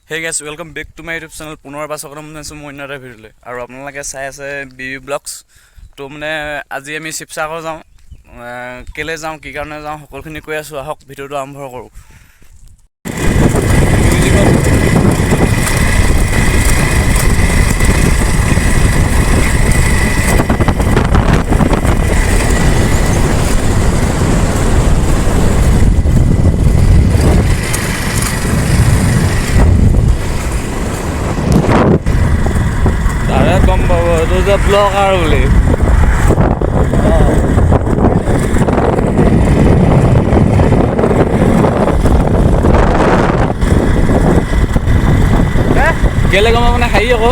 Hey guys, welcome back to my YouTube channel. পুনৰ এবাৰ স্বাগতম জনাইছোঁ মই অন্য এটা ভিডিঅ'লৈ আৰু আপোনালোকে চাই আছে বিবি ব্লগছ। তো মানে আজি আমি শিৱসাগৰ যাওঁ, কেলৈ যাওঁ, কি কাৰণে যাওঁ, সকলোখিনি কৈ আছোঁ। আহক ভিডিঅ'টো আৰম্ভ কৰোঁ। গম পাব এইটো যে ব্লগাৰ বুলি কেলে গম মানে হেৰি আকৌ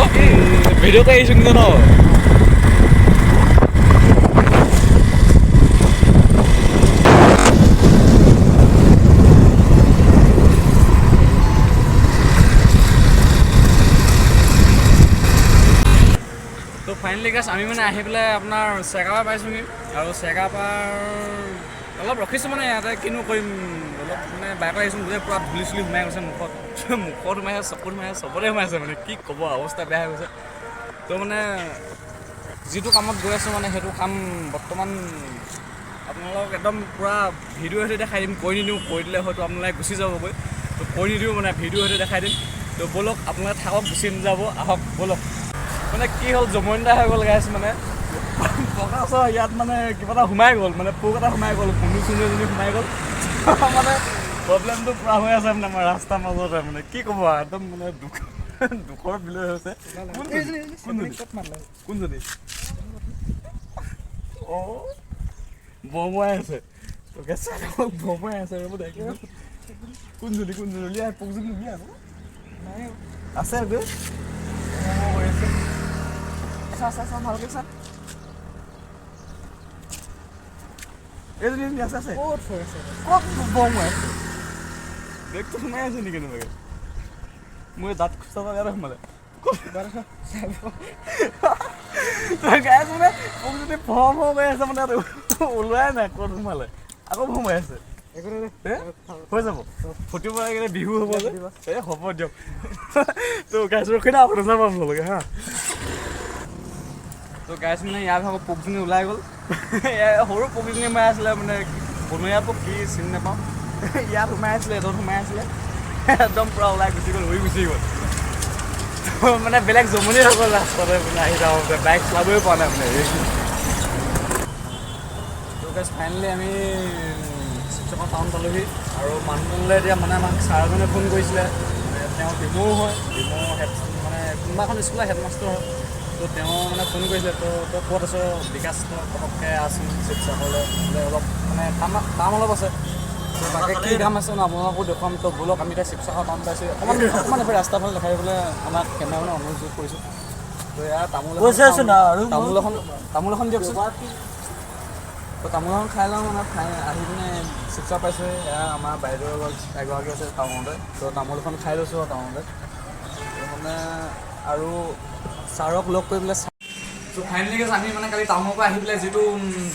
ভিডিঅ'তে আহিছোঁ কিন্তু ন ফাইনেলি গাছ আমি মানে আহি পেলাই আপোনাৰ চেগাপাৰ পাইছোঁহি আৰু চেগাপাৰ অলপ ৰখিছোঁ মানে ইয়াতে কিনো কৰিম অলপ মানে বাইকত আহিছোঁ গোটেই পূৰা ধূলি চুলি সোমাই গৈছে মুখত সোমাইছে চকুত সোমাইছে চবতে সোমাইছে মানে কি ক'ব অৱস্থা বেয়া হৈ গৈছে। তো মানে যিটো কামত গৈ আছোঁ মানে সেইটো কাম বৰ্তমান আপোনালোকক একদম পূৰা ভিডিঅ' সৈতে দেখাই দিম। কৈ নিদিওঁ, কৈ দিলে হয়তো আপোনালোকে গুচি যাবগৈ। তো কৈ নিদিওঁ মানে ভিডিঅ' সৈতে দেখাই দিম। তো ব'লক আপোনালোকে থাকক, গুচি নাযাব, আহক ব'লক। মানে কি হ'ল জমনিন্দা হৈ গ'ল গাইছ মানে প্ৰকাশ ইয়াত মানে কিবা এটা সোমাই গ'ল, মানে পোক এটা সোমাই গ'ল, কুন্দু চুন্দু এজনী সোমাই গ'ল মানে প্ৰব্লেমটো পূৰা হৈ আছে মানে আমাৰ ৰাস্তাৰ মাজতে মানে কি ক'ব একদম মানে দুখৰ বিলয় হৈছে। কোনজনী অঁ বমুৱাই আছে বমুৱাই আছে কোনজনী উলিয়াই পোকজনী উলিয়াই আছে গৈ ভালকে চান এইজনী আছে ক'ত বমুৱাই আছে বেগটো সোমাই আছে নেকি কেনেবাকৈ মোৰ দাঁত খুচাব ইয়াতে সোমালে গাইছ মানে মোক যদি ভম হৈ আছে মানে ওলোৱাই নাই ক'ত সোমালে আকৌ সোমাই আছে হৈ যাব ফুটিব লাগিলে বিহু হ'ব যে এই হ'ব দিয়ক। তো গাইছ ৰখি না আপুনি যাব আপোনালোকে হা। তো গাইছ মানে ইয়াৰ ভাগৰ পোকজনী ওলাই গ'ল, সৰু পোকজনী সোমাই আছিলে মানে বনৰীয়া পোক কি চিনি নাপাওঁ। ইয়াত সোমাই আছিলে, এডত সোমাই আছিলে, একদম পূৰা ওলাই গুচি গ'ল, উৰি গুচি গ'ল। মানে বেলেগ জমনি হৈ গ'ল ৰাস্তাতে মানে আহি যাওঁতে বাইক চলাবই পৰা নাই মানে। তো গাইছ ফাইনেলি আমি শিৱসাগৰ টাউন পালোহি আৰু মানুহজনলৈ এতিয়া মানে আমাক ছাৰ এজনে ফোন কৰিছিলে। তেওঁ ডিমৌ হয়, ডিমৌ হেড মানে কোনোবা এখন স্কুলৰ হেডমাষ্টাৰ হয়। তো তেওঁ মানে ফোন কৰিছিলে, তো তই ক'ত আছ বিকাশ পটককৈ আছোন শিৱসাগৰলৈ অলপ মানে কাম অলপ আছে। তো তাকে কি কাম আছে ন আপোনালোকো দেখুৱাম। তো ব'লক আমি এতিয়া শিৱসাগৰ টাউন পাইছোঁ, অকণমান এবাৰ ৰাস্তাৰ ফালে দেখাই পেলাই আমাক কেমেৰামেনে অনুৰোধ কৰিছোঁ। তো এয়া তামোল এখন দিয়কচোন। তো তামোল এখন খাই লওঁ মানে আহি পিনে শিৱসাগৰ পাইছোঁ। এয়া আমাৰ বাইদেউ এগৰাকী আছে টাউনতে, তো তামোল এখন খাই লৈছোঁ আৰু টাউনতে মানে আৰু ছাৰক লগ কৰি পেলাই। তো ফাইনেলি গেছ আমি মানে কালি টাউনৰ পৰা আহি পেলাই যিটো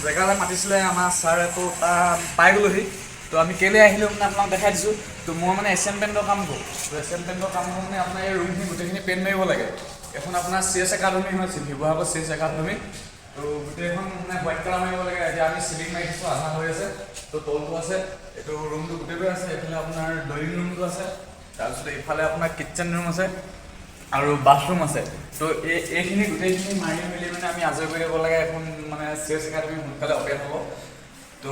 জেগালৈ মাতিছিলে আমাৰ ছাৰে, তো তাৰ পাই গ'লোহি। তো আমি কেলৈ আহিলোঁ মানে আপোনাক দেখাই দিছোঁ। তো মই মানে এছিয়ান পেইণ্টৰ কাম কৰোঁ। তো এছিয়ান পেইণ্টৰ কাম কৰোঁ মানে আপোনাৰ এই ৰুমখিনি গোটেইখিনি পেইণ্ট মাৰিব লাগে। এখন আপোনাৰ CS একাডেমি হয়, শিৱসাগৰ CS একাডেমি। তো গোটেইখন মানে হোৱাইট কালাৰ মাৰিব লাগে। এতিয়া আমি চিলিং মাৰি দিছোঁ, আধা হৈ আছে। তো তলটো আছে, এইটো ৰুমটো গোটেইটো আছে। এইফালে আপোনাৰ ড্ৰয়িং ৰুমটো আছে, তাৰপিছত এইফালে আপোনাৰ কিটচেন ৰুম আছে আৰু বাথৰুম আছে। তো এইখিনি গোটেইখিনি মাৰি মেলি মানে আমি আজৰি কৰি দিব লাগে। এখন মানে CS একাডেমি সোনকালে অপেন হ'ব। তো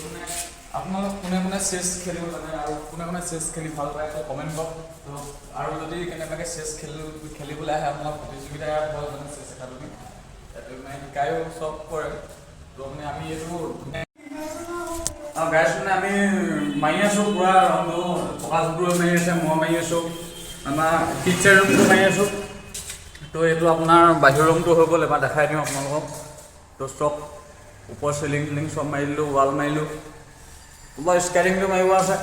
মানে আপোনালোক কোনে কোনে চেছ খেলিব জানে আৰু কোনে কোনে চেছ খেলি ভাল পায় তো কমেণ্ট কৰক। তো আৰু যদি কেনেবাকৈ চেছ খেলিবলৈ আহে আপোনালোক প্ৰতিযোগিতা হয় মানে চেছ একাডেমি মানে শিকায়ো চব কৰে। তো মানে আমি এইটো গাইছ মানে আমি মাৰি আছোঁ পূৰা ৰংটো প্ৰকাশবোৰ মাৰি আছে, মই মাৰি আছোঁ, আমাৰ কিটচেন ৰুমটো মাৰি আছোঁ। তো এইটো আপোনাৰ বাহিৰৰ ৰুমটো হৈ গ'ল, এবাৰ দেখাই দিওঁ আপোনালোকক। তো চব ওপৰ চিলিং চব মাৰি দিলোঁ, ৱাল মাৰিলোঁ, ওপৰ স্কেটিংটো মাৰিব আছে।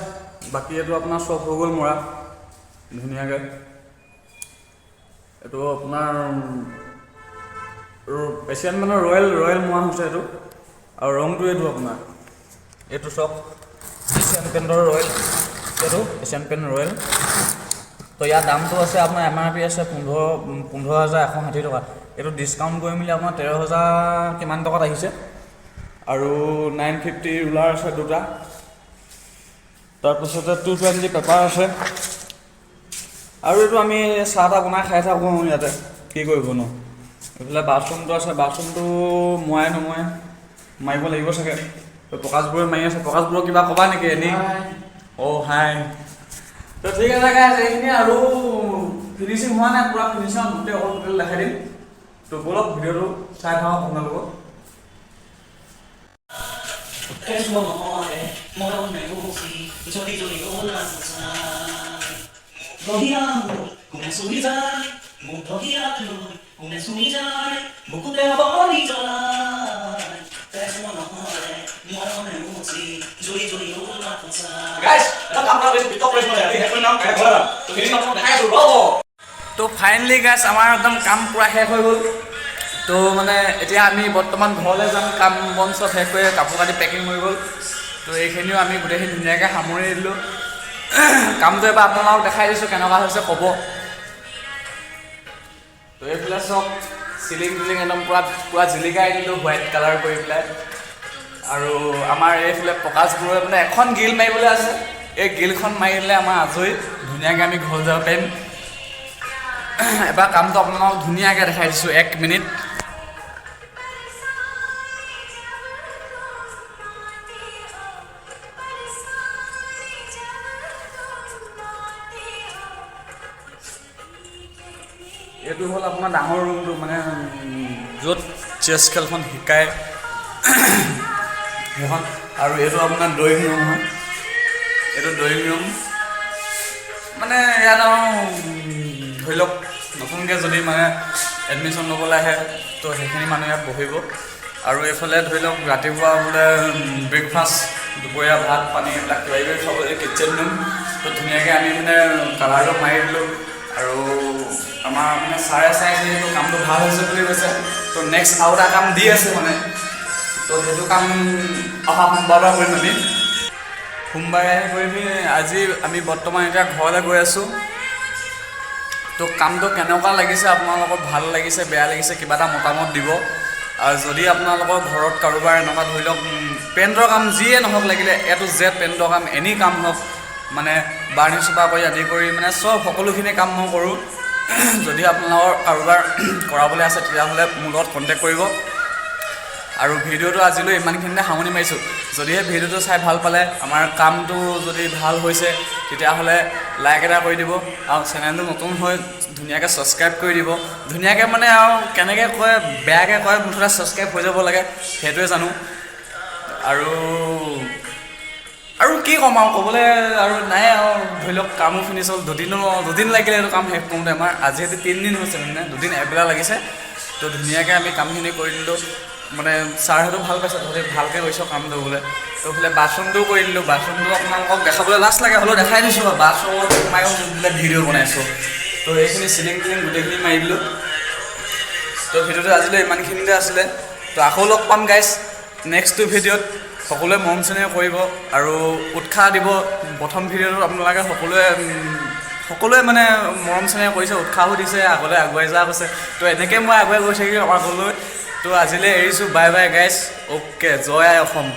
বাকী এইটো আপোনাৰ চব হৈ গ'ল মৰা ধুনীয়াকৈ। এইটো আপোনাৰ এছিয়ান মানে ৰয়েল মৰা হৈছে এইটো। আৰু ৰংটো এইটো আপোনাৰ এইটো চব এছিয়ান পেইণ্টৰ ৰয়েল, এইটো এছিয়ান পেইণ্ট ৰয়েল। তো ইয়াৰ দামটো আছে আপোনাৰ MRP আছে 15,160 টকা। এইটো ডিছকাউণ্ট কৰি মেলি আপোনাৰ 13,000 কিমান টকাত আহিছে। আৰু 950 ৰুলাৰ আছে দুটা। তাৰপিছতে 220 পেপাৰ আছে। আৰু এইটো আমি চাহ তাহ বনাই খাই থাকোঁ ইয়াতে, কি কৰিব ন। এইফালে বাথৰুমটো আছে, বাথৰুমটো নমোৱাই মাৰিব লাগিব চাগে। প্ৰকাশবোৰে মাৰি আছে, প্ৰকাশবোৰক কিবা ক'বা নেকি এনেই? অ' হাই। তো ঠিক আছে গাইজ, এইখিনি আৰু ফিনিচিং হোৱা নাই, পূৰা ফিনিচিং গোটেই অল টোটেল দেখাই দিম। তো বলক ভিডিঅ'টো চাই থাকক আপোনালোকক। তো ফাইনেলি গাইজ আমাৰ একদম কাম পূৰা শেষ হৈ গ'ল। তো মানে এতিয়া আমি বৰ্তমান ঘৰলৈ যাম, কাম বন চব শেষ কৰি কাপোৰ কানি পেকিং হৈ গ'ল। তো এইখিনিও আমি গোটেইখিনি ধুনীয়াকৈ সামৰি দিলোঁ। কামটো এবাৰ আপোনালোকক দেখাই দিছোঁ কেনেকুৱা হৈছে ক'ব। তো এইফালে চব চিলিং টিলিং একদম পূৰা জিলিকাই দিলোঁ হোৱাইট কালাৰ কৰি পেলাই। আৰু আমাৰ এইফালে প্ৰকাশবোৰে মানে এখন গ্ৰিল মাৰিবলৈ আছে, এই গ্ৰিলখন মাৰি দিলে আমাৰ আজৰি, ধুনীয়াকৈ আমি ঘৰ যাব পাৰিম। এবাৰ কামটো আপোনালোকক ধুনীয়াকৈ দেখাই দিছোঁ 1 মিনিট। এইটো হ'ল আপোনাৰ ডাঙৰ ৰুমটো, মানে য'ত চেছ খেলখন শিকায় সেইখন। আৰু এইটো আপোনাৰ ড্ৰয়িং ৰুম হয়, এইটো ড্ৰয়িং ৰুম। মানে ইয়াত ধৰি লওক নতুনকৈ যদি মানে এডমিশ্যন ল'বলৈ আহে তো সেইখিনি মানুহ ইয়াত বহিব। আৰু এইফালে ধৰি লওক ৰাতিপুৱা বোলে ব্ৰেকফাষ্ট, দুপৰীয়া ভাত পানী এইবিলাক কিবা কিবি খাবলৈ কিটচেন ৰুম। তো ধুনীয়াকৈ আমি মানে কালাৰটো মাৰি দিলোঁ। আৰু আমাৰ মানে ছাৰে চাইছে সেইটো কামটো ভাল হৈছে বুলি কৈছে। তো নেক্সট আৰু এটা কাম দি আছে মানে, তো সেইটো কাম অহা সোমবাৰলৈ কৰিম আমি। সোমবাৰে আহি কৰি আজি আমি বৰ্তমান এতিয়া ঘৰলৈ গৈ আছোঁ। তো কামটো কেনেকুৱা লাগিছে আপোনালোকৰ, ভাল লাগিছে বেয়া লাগিছে কিবা এটা মতামত দিব। আৰু যদি আপোনালোকৰ ঘৰত কাৰোবাৰ এনেকুৱা ধৰি লওক পেইণ্টৰ কাম যিয়ে নহওক, লাগিলে A to Z পেইণ্টৰ কাম এনি কাম হওক, মানে বাৰ্ণিং চোপা কৰি আদি কৰি মানে চব সকলোখিনি কাম মই কৰোঁ। যদি আপোনালোকৰ কাৰোবাৰ কৰাবলৈ আছে তেতিয়াহ'লে মোৰ লগত কণ্টেক্ট কৰিব। আৰু ভিডিঅ'টো আজিলৈ ইমানখিনিতে সামৰণি মাৰিছোঁ। যদিহে ভিডিঅ'টো চাই ভাল পালে, আমাৰ কামটো যদি ভাল হৈছে তেতিয়াহ'লে লাইক এটা কৰি দিব। আৰু চেনেলটো নতুন হৈ ধুনীয়াকৈ ছাবস্ক্ৰাইব কৰি দিব। ধুনীয়াকৈ মানে আৰু কেনেকৈ কয়, বেয়াকৈ কয়, মুঠতে ছাবস্ক্ৰাইব হৈ যাব লাগে, সেইটোৱে জানো। আৰু কি ক'ম আৰু ক'বলৈ আৰু নাই আৰু ধৰি লওক কামো ফিনিছ হ'ল। দুদিন লাগিলে এইটো কাম শেষ কৰোঁতে আমাৰ, আজি 3 দিন হৈছে, মানে 2 দিন এবেলা লাগিছে। তো ধুনীয়াকৈ আমি কামখিনি কৰি দিলোঁ। মানে ছাৰহঁতেও ভাল পাইছে, তহঁতে ভালকৈ কৰিছ কামটো বোলে। তো বোলে বাথৰুমটোও কৰি দিলোঁ। বাথৰুমটো আপোনালোকক দেখাবলৈ লাজ লাগে, হ'লেও দেখাই দিছোঁ। বাথৰুমত সোমায়ো বোলে ভিডিঅ' বনাইছোঁ। তো এইখিনি চিলিং টিলিং গোটেইখিনি মাৰি দিলোঁ। তো ভিডিঅ'টো আজিলৈ ইমানখিনিতে আছিলে। তো আকৌ লগ পাম গাইজ নেক্সটটো ভিডিঅ'ত। সকলোৱে মৰম চেনেহ কৰিব আৰু উৎসাহ দিব। প্ৰথম ভিডিঅ'টোত আপোনালোকে সকলোৱে মানে মৰম চেনেহ কৰিছে, উৎসাহো দিছে, আগলৈ আগুৱাই যোৱা কৈছে। তো এনেকৈ মই আগুৱাই গৈ থাকিম আগলৈ। তো আজিলৈ এৰিছোঁ, বাই বাই গাইজ। অ'কে, জয় আই অসম।